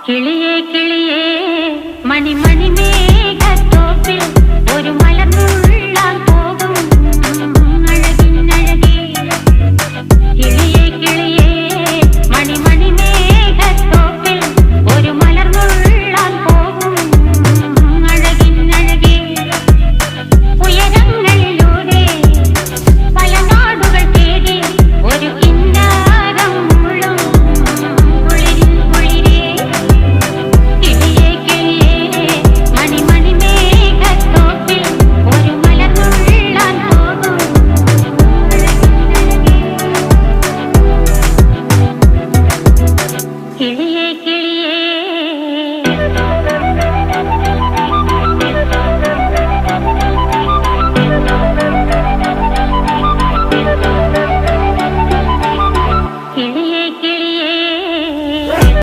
കിളിയേ കിളിയേ മണിമണി മേഘത്തോപ്പിൽ ഒരു മലർന്നുള്ളാൻ പോകും അഴകിനഴകേ. കിളിയേ കിളിയേ മണിമണി മേഘത്തോപ്പിൽ ഒരു മലർന്നുള്ളാൻ പോകും അഴകിനഴകേ. ഉയരങ്ങളിലൂടെ പല നാടുകൾ തേടി ഒരു കിന്നാരം മുഴും കുളിരിൻ കുളിരേ. കിളിയേ കിളിയേ മണിമണി മേഘത്തോപ്പിൽ ഒരു മലർന്നുള്ളാൻ പോകും അഴകിനഴകേ. കിളിയേ കിളിയേ